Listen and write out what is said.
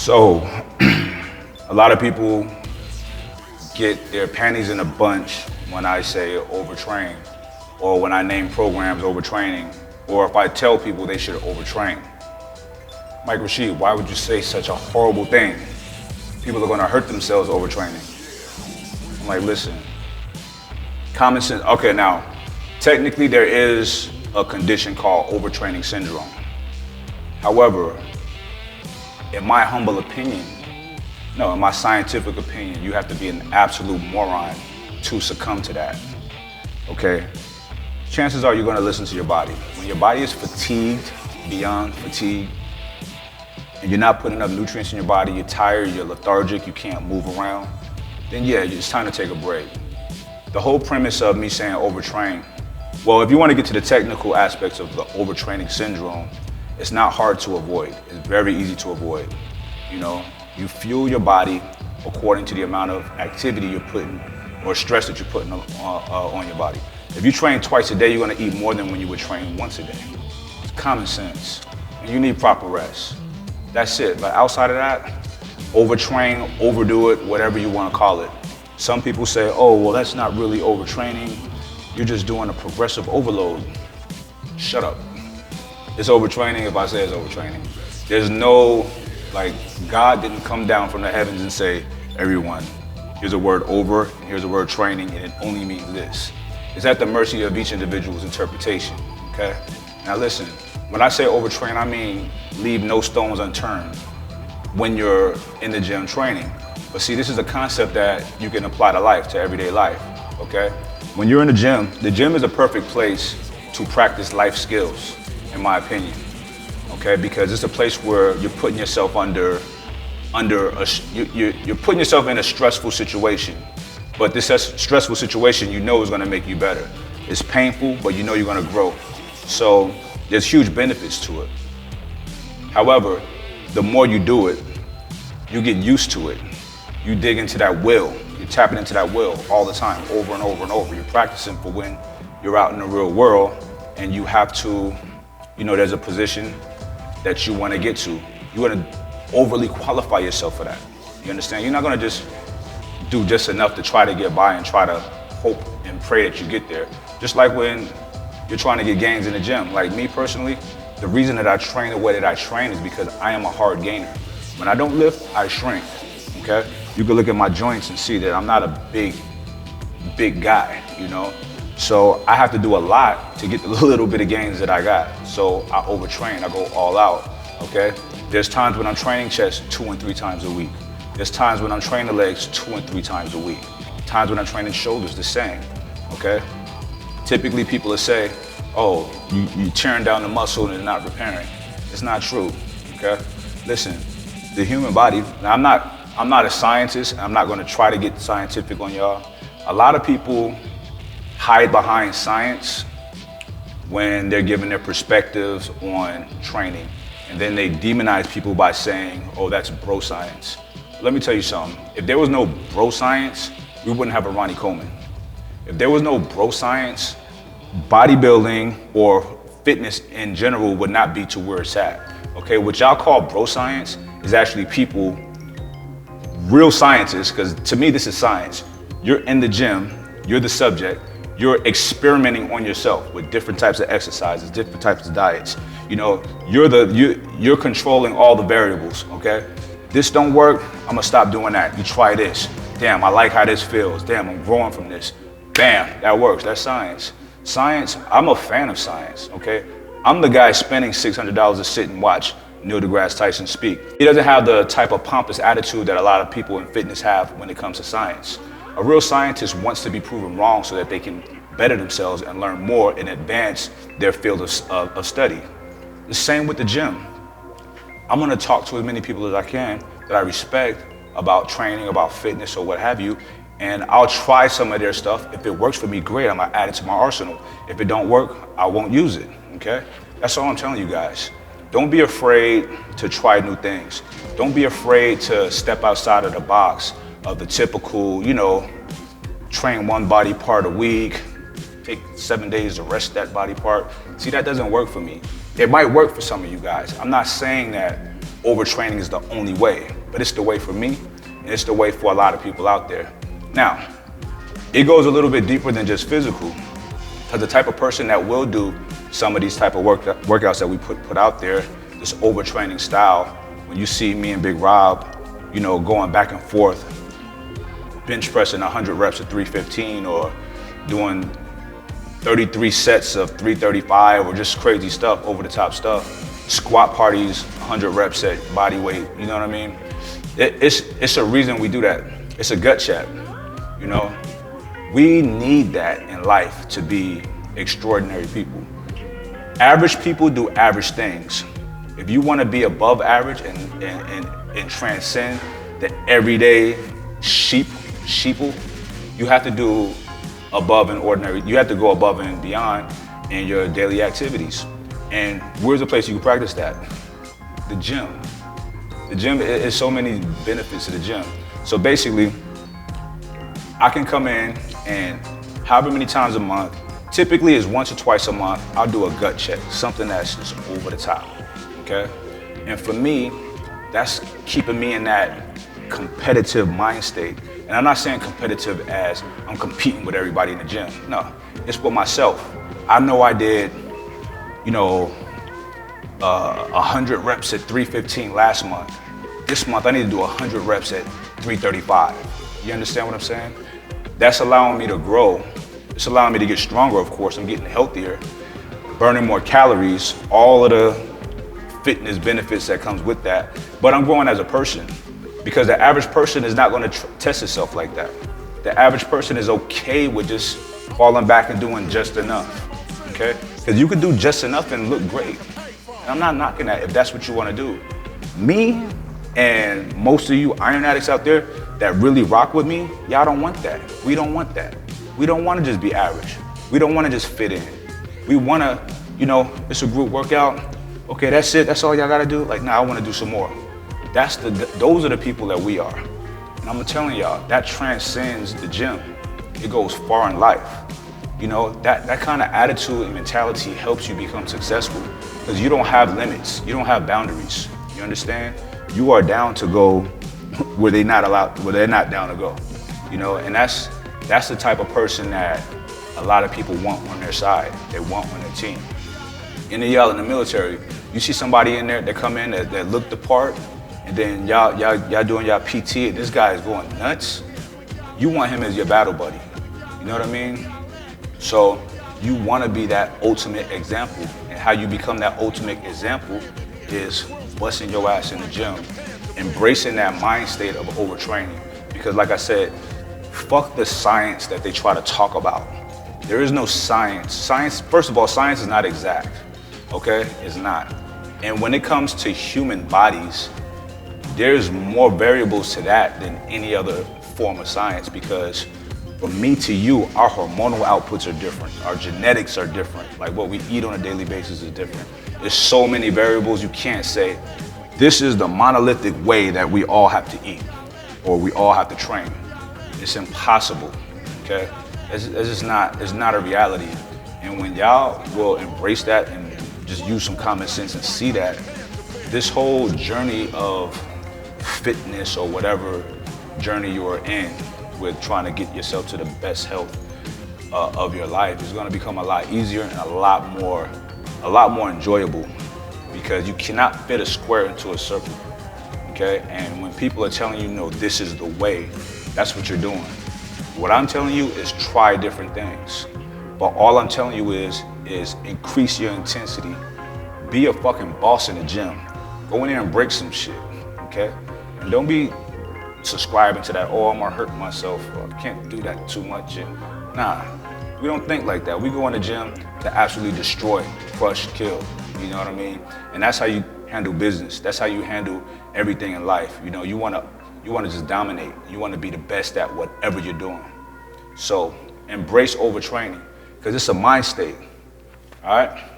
So, a lot of people get their panties in a bunch when I say overtrain, or when I name programs overtraining, or if I tell people they should overtrain. Mike Rashid, why would you say such a horrible thing? People are gonna hurt themselves overtraining. I'm like, listen, common sense. Okay, now, technically there is a condition called overtraining syndrome. However, in my humble opinion, no, in my scientific opinion, you have to be an absolute moron to succumb to that, okay? Chances are you're gonna listen to your body. When your body is fatigued, beyond fatigue, and you're not putting enough nutrients in your body, you're tired, you're lethargic, you can't move around, then yeah, it's time to take a break. The whole premise of me saying overtrain, well, if you want to get to the technical aspects of the overtraining syndrome, it's not hard to avoid. It's very easy to avoid. You know, you fuel your body according to the amount of activity you're putting or stress that you're putting on your body. If you train twice a day, you're going to eat more than when you would train once a day. It's common sense. And you need proper rest. That's it. But outside of that, overtrain, overdo it, whatever you want to call it. Some people say, oh, well, that's not really overtraining. You're just doing a progressive overload. Shut up. It's overtraining if I say it's overtraining. There's no, like, God didn't come down from the heavens and say, everyone, here's a word over, and here's a word training, and it only means this. It's at the mercy of each individual's interpretation, okay? Now listen, when I say overtrain, I mean leave no stones unturned when you're in the gym training. But see, this is a concept that you can apply to life, to everyday life, okay? When you're in the gym is a perfect place to practice life skills, in my opinion, okay? Because it's a place where you're putting yourself you're putting yourself in a stressful situation. But this stressful situation you know is gonna make you better. It's painful, but you know you're gonna grow. So there's huge benefits to it. However, the more you do it, you get used to it. You dig into that will. You're tapping into that will all the time, over and over and over. You're practicing for when you're out in the real world and you have to, you know, there's a position that you want to get to. You want to overly qualify yourself for that. You understand? You're not going to just do just enough to try to get by and try to hope and pray that you get there. Just like when you're trying to get gains in the gym. Like me personally, the reason that I train the way that I train is because I am a hard gainer. When I don't lift, I shrink, okay? You can look at my joints and see that I'm not a big guy, you know? So I have to do a lot to get the little bit of gains that I got. So I overtrain, I go all out, okay? There's times when I'm training chest 2 and 3 times a week. There's times when I'm training the legs 2 and 3 times a week. Times when I'm training shoulders, the same, okay? Typically people will say, oh, you tearing down the muscle and not repairing. It's not true, okay? Listen, the human body, now I'm not a scientist, and I'm not gonna try to get scientific on y'all. A lot of people hide behind science when they're giving their perspectives on training. And then they demonize people by saying, oh, that's bro science. Let me tell you something. If there was no bro science, we wouldn't have a Ronnie Coleman. If there was no bro science, bodybuilding or fitness in general would not be to where it's at. Okay, what y'all call bro science is actually people, real scientists, because to me this is science. You're in the gym, you're the subject, you're experimenting on yourself with different types of exercises, different types of diets. You know, you're controlling all the variables, okay? This don't work, I'm gonna stop doing that. You try this. Damn, I like how this feels. Damn, I'm growing from this. Bam, that works, that's science. Science, I'm a fan of science, okay? I'm the guy spending $600 to sit and watch Neil deGrasse Tyson speak. He doesn't have the type of pompous attitude that a lot of people in fitness have when it comes to science. A real scientist wants to be proven wrong so that they can better themselves and learn more and advance their field of study. The same with the gym. I'm gonna talk to as many people as I can that I respect about training, about fitness or what have you, and I'll try some of their stuff. If it works for me, great, I'm gonna add it to my arsenal. If it don't work, I won't use it, okay? That's all I'm telling you guys. Don't be afraid to try new things. Don't be afraid to step outside of the box of the typical, you know, train one body part a week, take 7 days to rest that body part. See, that doesn't work for me. It might work for some of you guys. I'm not saying that overtraining is the only way, but it's the way for me, and it's the way for a lot of people out there. Now, it goes a little bit deeper than just physical, because the type of person that will do some of these type of workouts that we put out there, this overtraining style, when you see me and Big Rob, you know, going back and forth, bench pressing 100 reps at 315 or doing 33 sets of 335 or just crazy stuff, over the top stuff, squat parties, 100 reps at body weight, you know what I mean? It's a reason we do that. It's a gut check, you know? We need that in life to be extraordinary people. Average people do average things. If you want to be above average and transcend the everyday sheeple, you have to do above and ordinary. You have to go above and beyond in your daily activities. And where's the place you can practice that? The gym. The gym is so many benefits to the gym. So basically, I can come in and however many times a month, typically it's once or twice a month, I'll do a gut check, something that's just over the top, okay? And for me, that's keeping me in that competitive mind state. And I'm not saying competitive as I'm competing with everybody in the gym. No, it's with myself. I know I did, you know, 100 reps at 315 last month. This month I need to do 100 reps at 335. You understand what I'm saying? That's allowing me to grow. It's allowing me to get stronger, of course. I'm getting healthier, burning more calories, all of the fitness benefits that comes with that. But I'm growing as a person, because the average person is not going to test itself like that. The average person is okay with just falling back and doing just enough, okay? Because you can do just enough and look great. And I'm not knocking that if that's what you want to do. Me and most of you iron addicts out there that really rock with me, y'all don't want that. We don't want that. We don't want to just be average. We don't want to just fit in. We want to, you know, it's a group workout. Okay, that's it. That's all y'all got to do. Like, nah, I want to do some more. Those are the people that we are. And I'm telling y'all, that transcends the gym. It goes far in life. You know, that kind of attitude and mentality helps you become successful, because you don't have limits. You don't have boundaries. You understand? You are down to go where they're not down to go. You know, and that's the type of person that a lot of people want on their side. They want on their team. And then y'all in the military, you see somebody in there that come in that look the part, and then y'all doing y'all PT, and this guy is going nuts. You want him as your battle buddy. You know what I mean? So you want to be that ultimate example, and how you become that ultimate example is busting your ass in the gym, embracing that mind state of overtraining. Because like I said, fuck the science that they try to talk about. There is no science. Science, first of all, science is not exact, okay? It's not. And when it comes to human bodies, there's more variables to that than any other form of science, because from me to you, our hormonal outputs are different. Our genetics are different. Like what we eat on a daily basis is different. There's so many variables. You can't say, this is the monolithic way that we all have to eat or we all have to train. It's impossible, okay? It's not a reality. And when y'all will embrace that and just use some common sense and see that, this whole journey of fitness or whatever journey you are in with trying to get yourself to the best health of your life is going to become a lot easier and a lot more enjoyable, because you cannot fit a square into a circle, okay? And when people are telling you, no, this is the way, that's what you're doing. What I'm telling you is try different things. But all I'm telling you is increase your intensity. Be a fucking boss in the gym. Go in there and break some shit, okay? And don't be subscribing to that, oh, I'm gonna hurt myself, or I can't do that too much. And nah, we don't think like that. We go in the gym to absolutely destroy, crush, kill, you know what I mean? And that's how you handle business. That's how you handle everything in life. You know, you wanna just dominate. You wanna be the best at whatever you're doing. So embrace overtraining, because it's a mind state, all right?